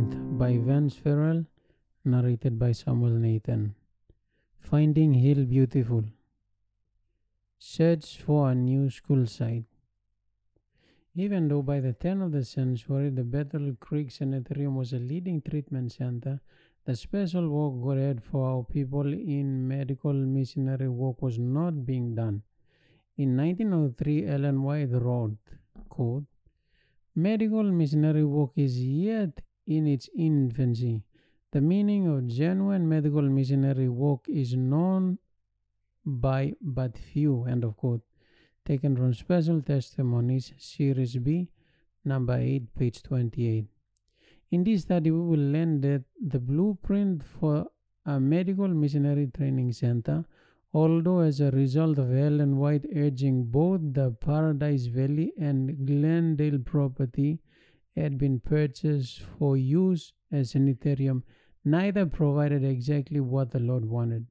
9th by Vance Farrell, narrated by Samuel Nathan. Finding Hill Beautiful. Search for a new school site. Even though by the turn of the century the Battle Creek Sanitarium was a leading treatment center, the special work God had for our people in medical missionary work was not being done. In 1903, Ellen White wrote, quote, "Medical missionary work is yet in its infancy. The meaning of genuine medical missionary work is known by but few," end of quote. Taken from Special Testimonies, Series B, number 8, page 28. In this study, we will learn that the blueprint for a medical missionary training center, although as a result of Ellen White urging both the Paradise Valley and Glendale property had been purchased for use as sanitarium, neither provided exactly what the Lord wanted.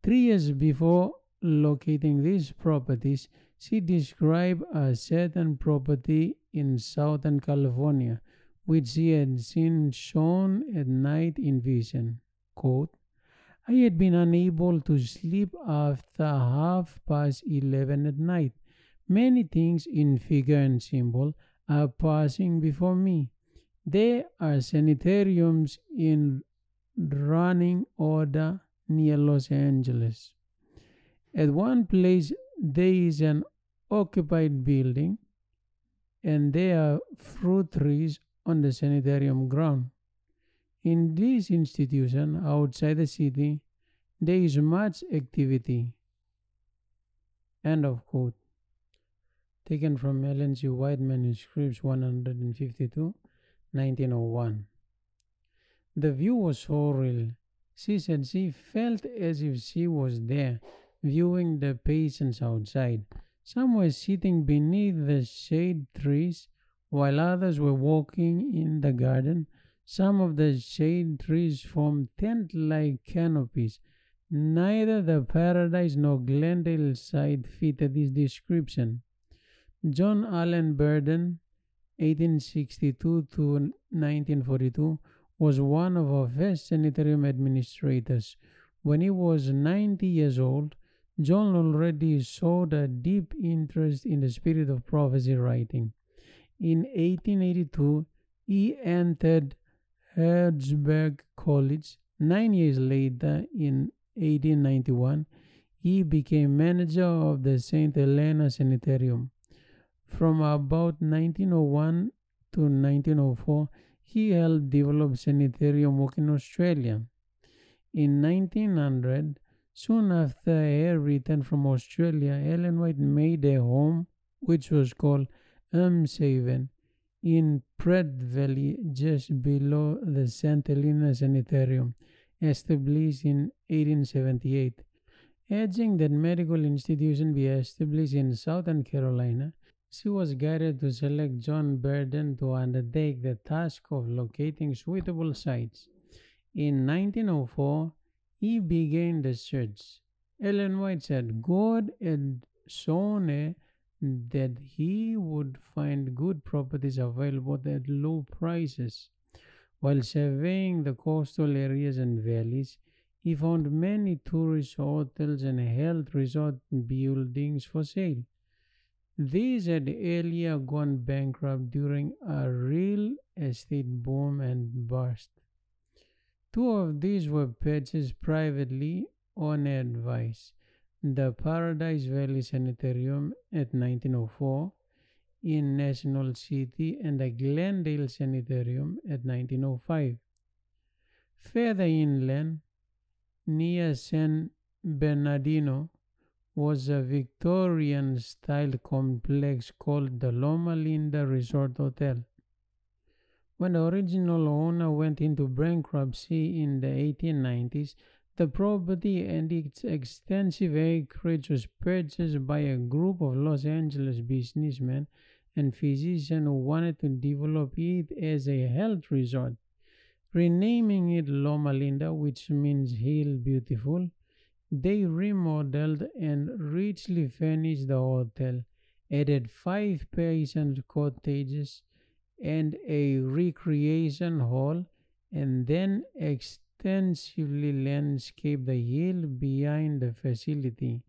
3 years before locating these properties, she described a certain property in Southern California, which she had seen shown at night in vision. Quote, "I had been unable to sleep after 11:30 at night. Many things in figure and symbol are passing before me. There are sanitariums in running order near Los Angeles. At one place there is an occupied building and there are fruit trees on the sanitarium ground. In this institution outside the city there is much activity." End of quote. Taken from Ellen G. White Manuscripts 152, 1901. The view was so real. She said she felt as if she was there, viewing the patients outside. Some were sitting beneath the shade trees, while others were walking in the garden. Some of the shade trees formed tent-like canopies. Neither the Paradise nor Glendale site fitted this description. John Allen Burden, 1862 to 1942, was one of our first sanitarium administrators. When he was 90 years old, John already showed a deep interest in the spirit of prophecy writing. In 1882, he entered Herzberg College. 9 years later, in 1891, he became manager of the St. Helena Sanitarium. From about 1901 to 1904, he helped develop sanitarium work in Australia. In 1900, soon after her return from Australia, Ellen White made a home which was called Elmshaven in Pratt Valley, just below the St. Helena Sanitarium, established in 1878. Urging that medical institution be established in Southern Carolina, she was guided to select John Burden to undertake the task of locating suitable sites. In 1904, he began the search. Ellen White said God had shown her that he would find good properties available at low prices. While surveying the coastal areas and valleys, he found many tourist hotels and health resort buildings for sale. These had earlier gone bankrupt during a real estate boom and bust. 2 of these were purchased privately on advice: the Paradise Valley Sanitarium at 1904 in National City and the Glendale Sanitarium at 1905. Further inland, near San Bernardino, was a Victorian-style complex called the Loma Linda Resort Hotel. When the original owner went into bankruptcy in the 1890s, the property and its extensive acreage was purchased by a group of Los Angeles businessmen and physicians who wanted to develop it as a health resort. Renaming it Loma Linda, which means Hill Beautiful, they remodeled and richly furnished the hotel, added 5 patient cottages, and a recreation hall, and then extensively landscape the hill behind the facility.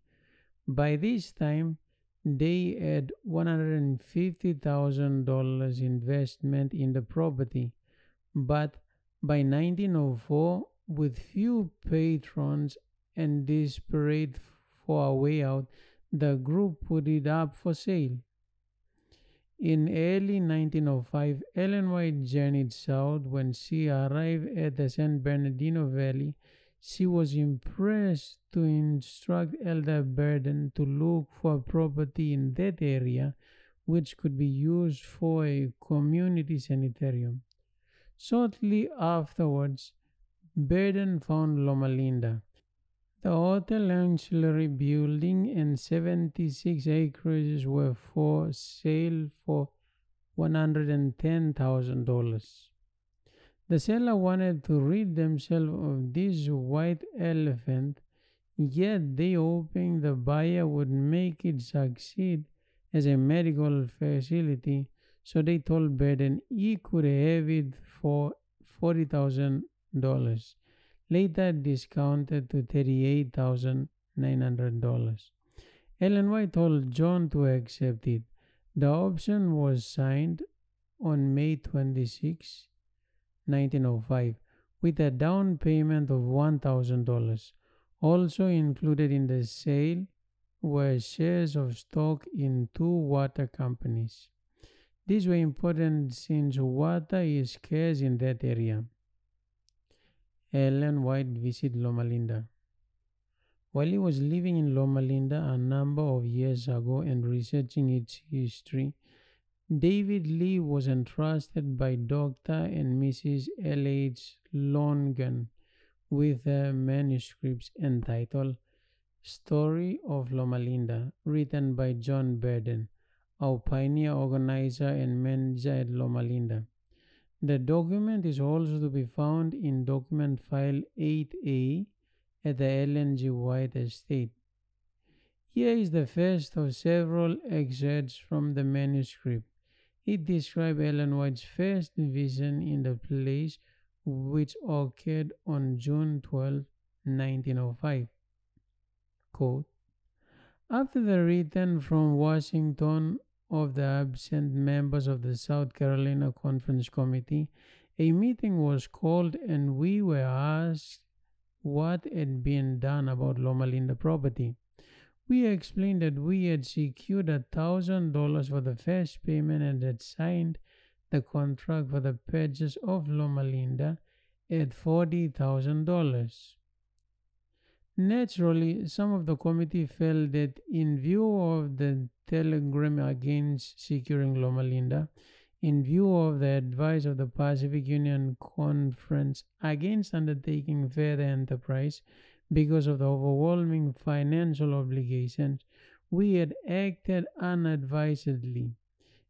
By this time, they had $150,000 investment in the property, but by 1904, with few patrons and desperate for a way out, the group put it up for sale. In early 1905, Ellen White journeyed south. When she arrived at the San Bernardino Valley, she was impressed to instruct Elder Burden to look for a property in that area which could be used for a community sanitarium. Shortly afterwards, Burden found Loma Linda. The hotel ancillary building and 76 acres were for sale for $110,000. The seller wanted to rid themselves of this white elephant, yet they hoping the buyer would make it succeed as a medical facility, so they told Baden he could have it for $40,000, later discounted to $38,900. Ellen White told John to accept it. The option was signed on May 26, 1905, with a down payment of $1,000. Also included in the sale were shares of stock in two water companies. These were important since water is scarce in that area. Ellen White visited Loma Linda. While he was living in Loma Linda a number of years ago and researching its history, David Lee was entrusted by Dr. and Mrs. L.H. Longan with manuscripts entitled Story of Loma Linda, written by John Burden, our pioneer organizer and manager at Loma Linda. The document is also to be found in document file 8A at the Ellen G. White estate. Here is the first of several excerpts from the manuscript. It describes Ellen White's first vision in the place, which occurred on June 12, 1905. Quote, after the return from Washington of the absent members of the South Carolina Conference Committee, a meeting was called and we were asked what had been done about Loma Linda property. We explained that we had secured $1,000 for the first payment and had signed the contract for the purchase of Loma Linda at $40,000. Naturally, some of the committee felt that in view of the telegram against securing Loma Linda, in view of the advice of the Pacific Union Conference against undertaking further enterprise, because of the overwhelming financial obligations, we had acted unadvisedly.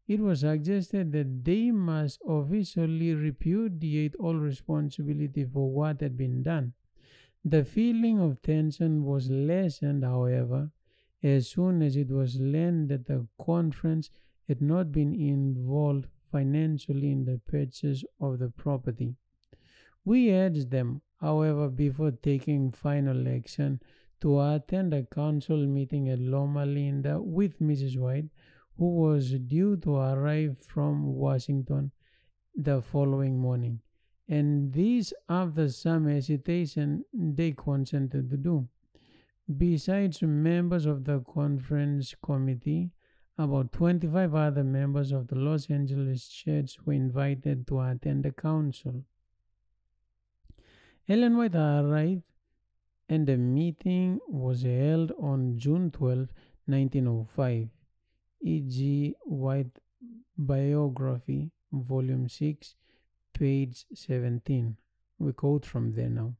It was suggested that they must officially repudiate all responsibility for what had been done. The feeling of tension was lessened, however, as soon as it was learned that the conference had not been involved financially in the purchase of the property. We urged them, however, before taking final action, to attend a council meeting at Loma Linda with Mrs. White, who was due to arrive from Washington the following morning. And this, after some hesitation, they consented to do. Besides members of the conference committee, about 25 other members of the Los Angeles Church were invited to attend the council. Ellen White arrived and the meeting was held on June 12, 1905. E.G. White Biography, Volume 6, page 17. We quote from there now.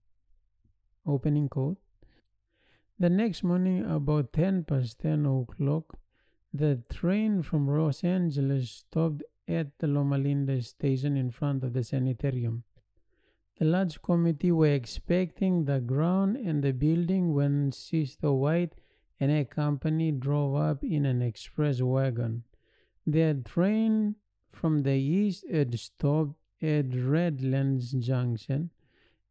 Opening quote. The next morning, about 10 o'clock, the train from Los Angeles stopped at the Loma Linda station in front of the sanitarium. The large committee were expecting the ground and the building when Sister White and her company drove up in an express wagon. Their train from the east it stopped at Redlands Junction.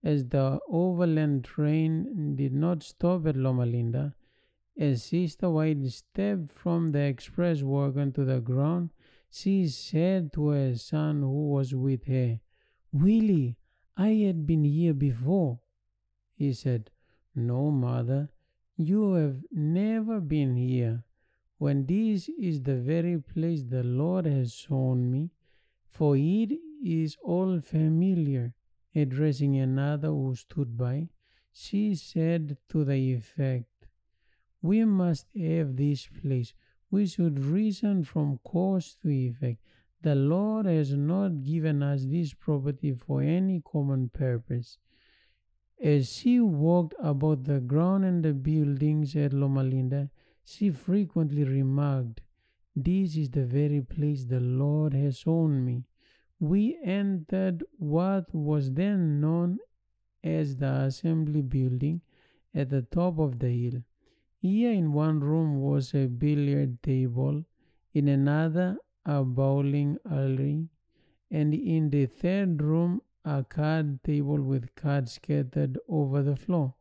As the overland train did not stop at Loma Linda, as Sister White stepped from the express wagon to the ground, she said to her son who was with her, "Willie, I had been here before." He said, "No, mother, you have never been here, when this is the very place the Lord has shown me, for it is all familiar." Addressing another who stood by, she said to the effect, "We must have this place. We should reason from cause to effect. The Lord has not given us this property for any common purpose." As she walked about the ground and the buildings at Loma Linda, she frequently remarked, "This is the very place the Lord has shown me." We entered what was then known as the Assembly Building at the top of the hill. Here in one room was a billiard table, in another a bowling alley, and in the third room a card table with cards scattered over the floor.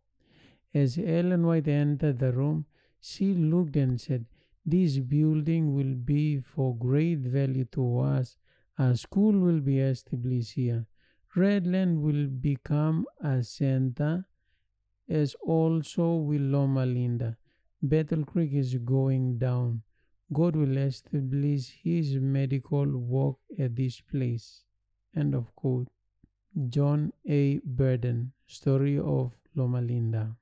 As Ellen White entered the room, she looked and said, "This building will be for great value to us. A school will be established here. Redland will become a center, as also will Loma Linda. Battle Creek is going down. God will establish his medical work at this place." End of quote. John A. Burden, Story of Loma Linda.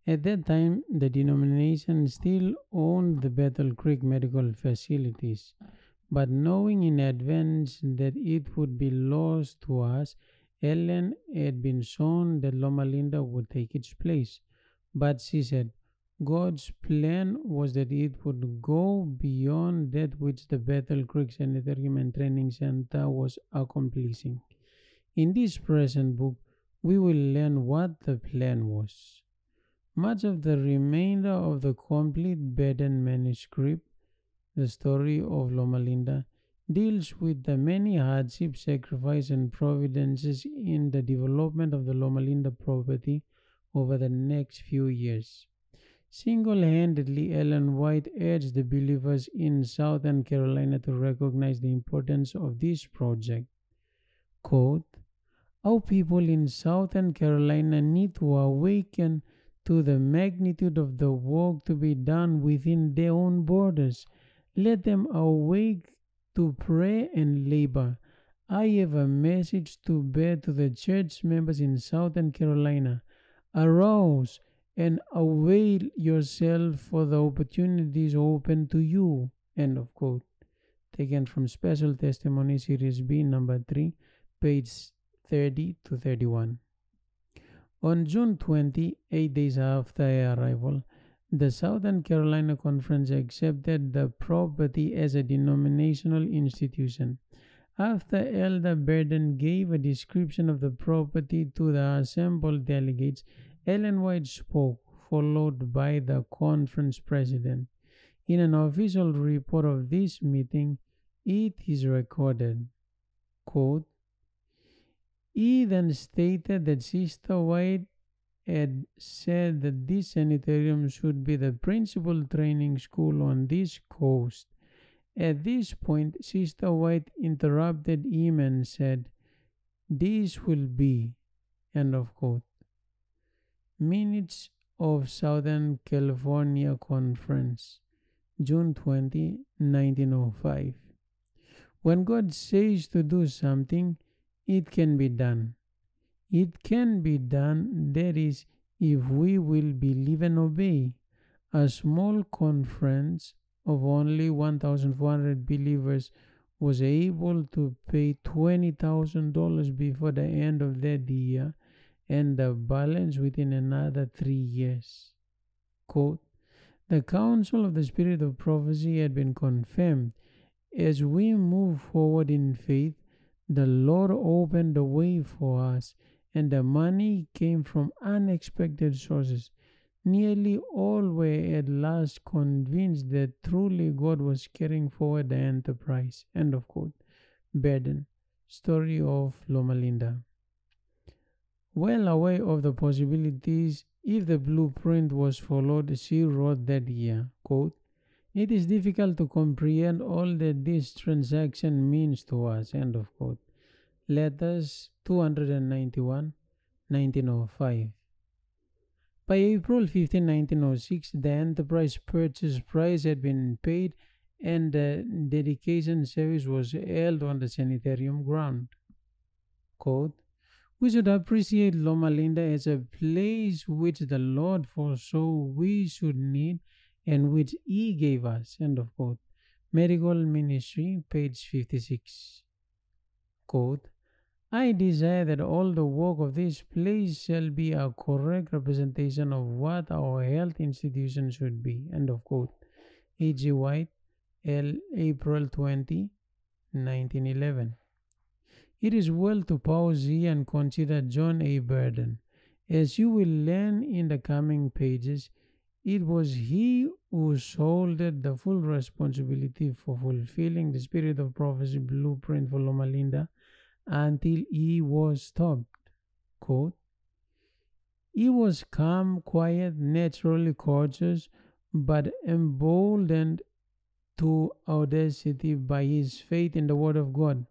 At that time, the denomination still owned the Battle Creek medical facilities, but knowing in advance that it would be lost to us, Ellen had been shown that Loma Linda would take its place. But she said, God's plan was that it would go beyond that which the Battle Creek Sanitarium and Training Center was accomplishing. In this present book, we will learn what the plan was. Much of the remainder of the complete Baden manuscript, the story of Loma Linda, deals with the many hardships, sacrifices, and providences in the development of the Loma Linda property over the next few years. Single-handedly, Ellen White urged the believers in Southern Carolina to recognize the importance of this project. Quote, "Our people in Southern Carolina need to awaken to the magnitude of the work to be done within their own borders. Let them awake to prayer and labor. I have a message to bear to the church members in Southern Carolina. Arouse and avail yourself for the opportunities open to you." End of quote. Taken from Special Testimony Series B, number 3, page 30 to 31. On June 20, 8 days after her arrival, the Southern Carolina Conference accepted the property as a denominational institution. After Elder Burden gave a description of the property to the assembled delegates, Ellen White spoke, followed by the conference president. In an official report of this meeting, it is recorded, quote, "He then stated that Sister White had said that this sanitarium should be the principal training school on this coast. At this point, Sister White interrupted him and said, 'This will be,'" end of quote. Minutes of Southern California Conference, June 20, 1905. When God says to do something, it can be done. It can be done, that is, if we will believe and obey. A small conference of only 1,400 believers was able to pay $20,000 before the end of that year, and the balance within another 3 years. Quote, "The counsel of the Spirit of Prophecy had been confirmed. As we move forward in faith, the Lord opened the way for us, and the money came from unexpected sources. Nearly all were at last convinced that truly God was carrying forward the enterprise. End of quote. Baden, Story of Loma Linda. Well aware of the possibilities if the blueprint was followed, she wrote that year, quote, "It is difficult to comprehend all that this transaction means to us." End of quote. Letters 291, 1905. By April 15, 1906, the enterprise purchase price had been paid and the dedication service was held on the sanitarium ground. Quote, "We should appreciate Loma Linda as a place which the Lord foresaw we should need and which He gave us." End of quote. Marigold Ministry, page 56. Quote, "I desire that all the work of this place shall be a correct representation of what our health institution should be." End of quote. A.G. White, April 20, 1911. It is well to pause here and consider John A. Burden. As you will learn in the coming pages, it was he who shouldered the full responsibility for fulfilling the Spirit of Prophecy blueprint for Loma Linda until he was stopped. Quote, "He was calm, quiet, naturally courteous, but emboldened to audacity by his faith in the Word of God.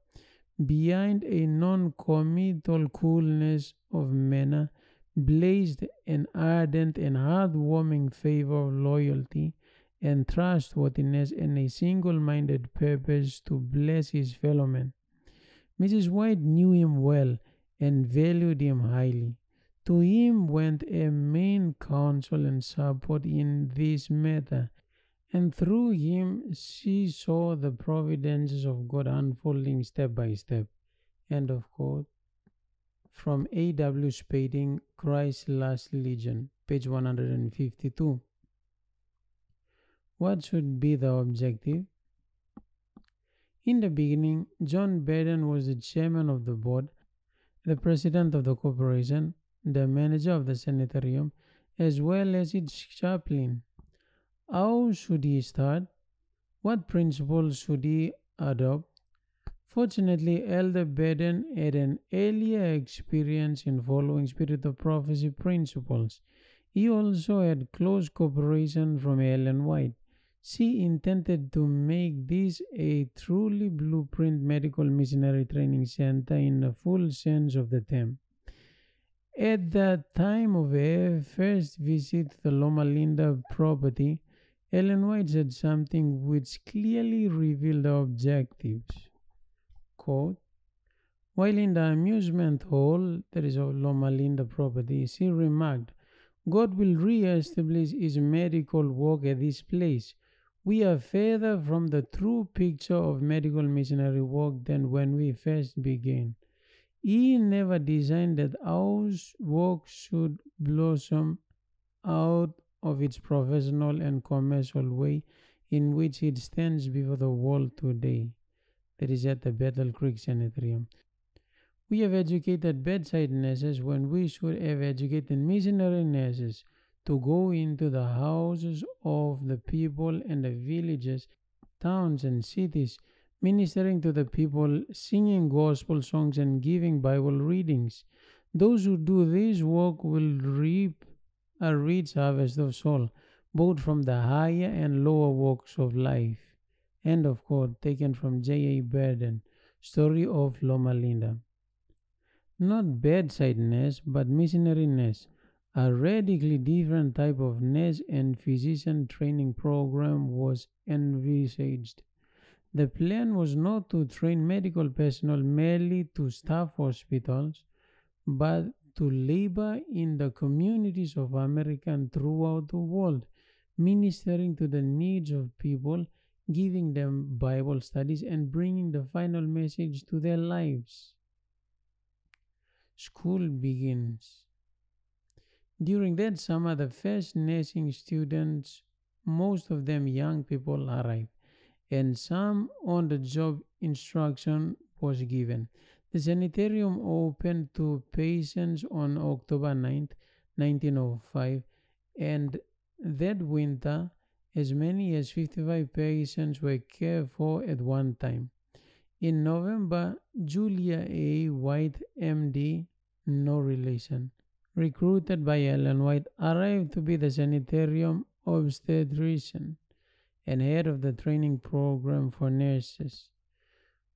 Behind a non-committal coolness of manner blazed an ardent and heartwarming fervor of loyalty and trustworthiness and a single-minded purpose to bless his fellow men. Mrs. White knew him well and valued him highly. To him went a main counsel and support in this matter, and through him she saw the providences of God unfolding step by step." End of quote. From A.W. Spading, Christ's Last Legion, page 152. What should be the objective? In the beginning, John Baden was the chairman of the board, the president of the corporation, the manager of the sanitarium, as well as its chaplain. How should he start? What principles should he adopt? Fortunately, Elder Baden had an earlier experience in following Spirit of Prophecy principles. He also had close cooperation from Ellen White. She intended to make this a truly blueprint medical missionary training center in the full sense of the term. At the time of her first visit to the Loma Linda property, Ellen White said something which clearly revealed the objectives. Quote, "While in the amusement hall, that is of Loma Linda property, she remarked, 'God will re-establish his medical work at this place. We are further from the true picture of medical missionary work than when we first began. He never designed that our work should blossom out of its professional and commercial way in which it stands before the world today.' That is at the Bethel Creek Sanitarium. We have educated bedside nurses when we should have educated missionary nurses to go into the houses of the people and the villages, towns and cities, ministering to the people, singing gospel songs and giving Bible readings. Those who do this work will reap a rich harvest of soul, both from the higher and lower walks of life." End of quote, taken from J.A. Burden, Story of Loma Linda. Not bedside nurse, but missionary nurse. A radically different type of nurse and physician training program was envisaged. The plan was not to train medical personnel merely to staff hospitals, but to labor in the communities of America and throughout the world, ministering to the needs of people, giving them Bible studies, and bringing the final message to their lives. School begins. During that summer, the first nursing students, most of them young people, arrived, and some on-the-job instruction was given. The sanitarium opened to patients on October 9, 1905, and that winter, as many as 55 patients were cared for at one time. In November, Julia A. White, MD, no relation, recruited by Ellen White, arrived to be the sanitarium obstetrician and head of the training program for nurses.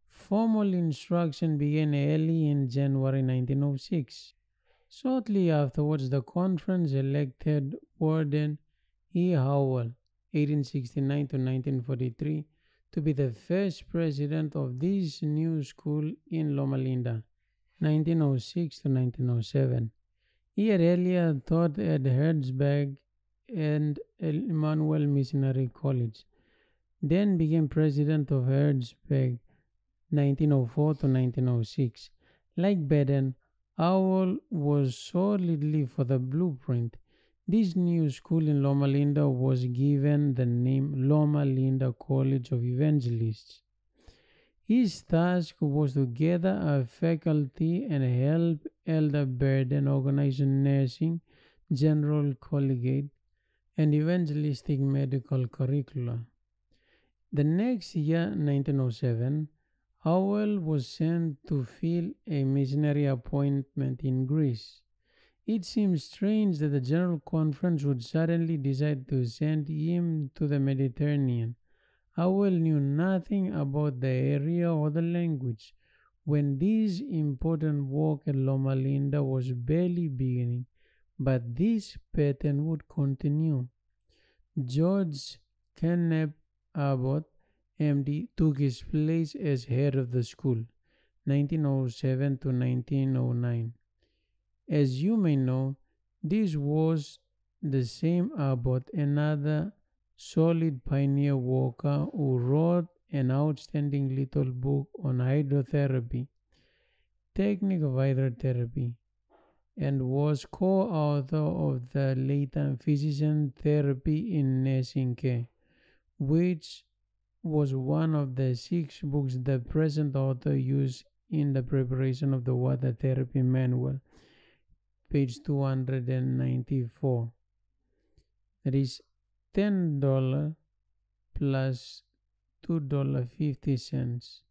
Formal instruction began early in January 1906. Shortly afterwards, the conference elected Warden E. Howell, 1869 to 1943, to be the first president of this new school in Loma Linda, 1906 to 1907. He had earlier taught at Hertzberg and Emmanuel Missionary College, then became president of Hertzberg, 1904 to 1906. Like Baden, Howell was solidly for the blueprint. This new school in Loma Linda was given the name Loma Linda College of Evangelists. His task was to gather a faculty and help Elder Baden organize nursing, general collegiate, and evangelistic medical curricula. The next year, 1907, Howell was sent to fill a missionary appointment in Greece. It seems strange that the General Conference would suddenly decide to send him to the Mediterranean. Howell knew nothing about the area or the language when this important work at Loma Linda was barely beginning, but this pattern would continue. George Kenneth Abbott, MD, took his place as head of the school, 1907 to 1909. As you may know, this was the same Abbott, another solid pioneer worker who wrote an outstanding little book on hydrotherapy, technique of hydrotherapy, and was co-author of the later Physician Therapy in Nursing Care, which was one of the 6 books the present author used in the preparation of the Water Therapy Manual, page 294. That is $10 plus $2.50.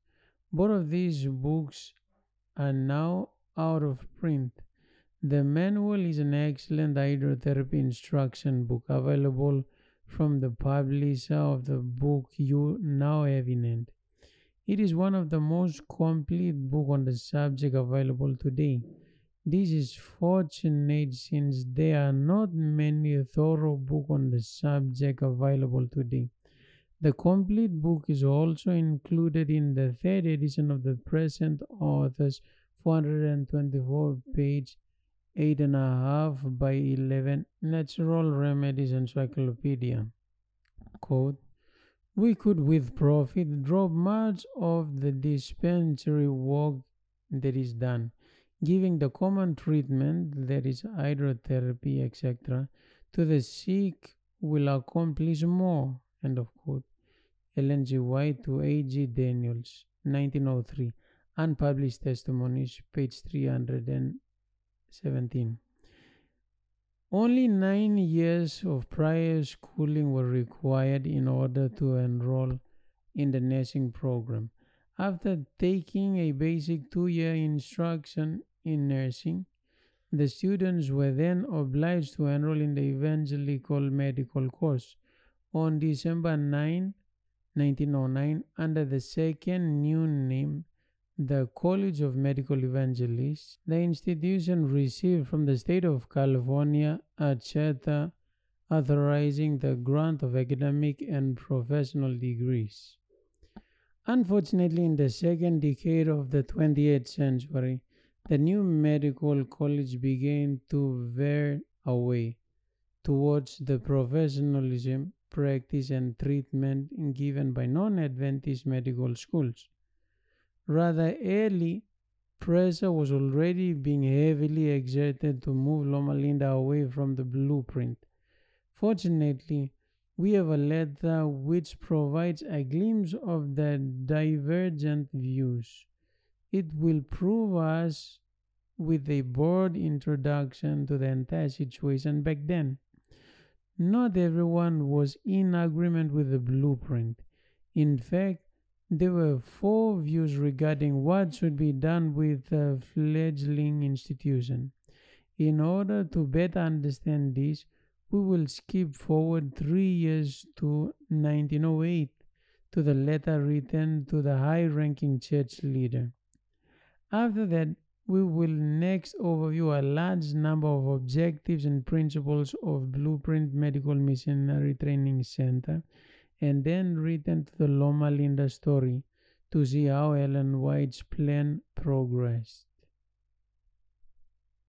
Both of these books are now out of print. The manual is an excellent hydrotherapy instruction book available from the publisher of the book you now have in hand. It is one of the most complete books on the subject available today. This is fortunate since there are not many thorough books on the subject available today. The complete book is also included in the 3rd edition of the present author's 424-page 8.5 by 11 Natural Remedies Encyclopedia. Quote, "We could with profit drop much of the dispensary work that is done, giving the common treatment, that is hydrotherapy, etc., to the sick will accomplish more." End of quote. Ellen G. White to A. G. Daniels, 1903. Unpublished Testimonies, page 317. Only 9 years of prior schooling were required in order to enroll in the nursing program. After taking a basic 2-year instruction in nursing, the students were then obliged to enroll in the evangelical medical course. On December 9, 1909, under the second new name, the College of Medical Evangelists, the institution received from the state of California a charter authorizing the grant of academic and professional degrees. Unfortunately, in the second decade of the 20th century, the new medical college began to veer away towards the professionalism, practice, and treatment given by non-Adventist medical schools. Rather early, pressure was already being heavily exerted to move Loma Linda away from the blueprint. Fortunately, we have a letter which provides a glimpse of the divergent views. It will prove us with a broad introduction to the entire situation back then. Not everyone was in agreement with the blueprint. In fact, there were four views regarding what should be done with the fledgling institution. In order to better understand this, we will skip forward 3 years to 1908 to the letter written to the high ranking church leader. After that, we will next overview a large number of objectives and principles of Blueprint Medical Missionary Training Center and then return to the Loma Linda story to see how Ellen White's plan progressed.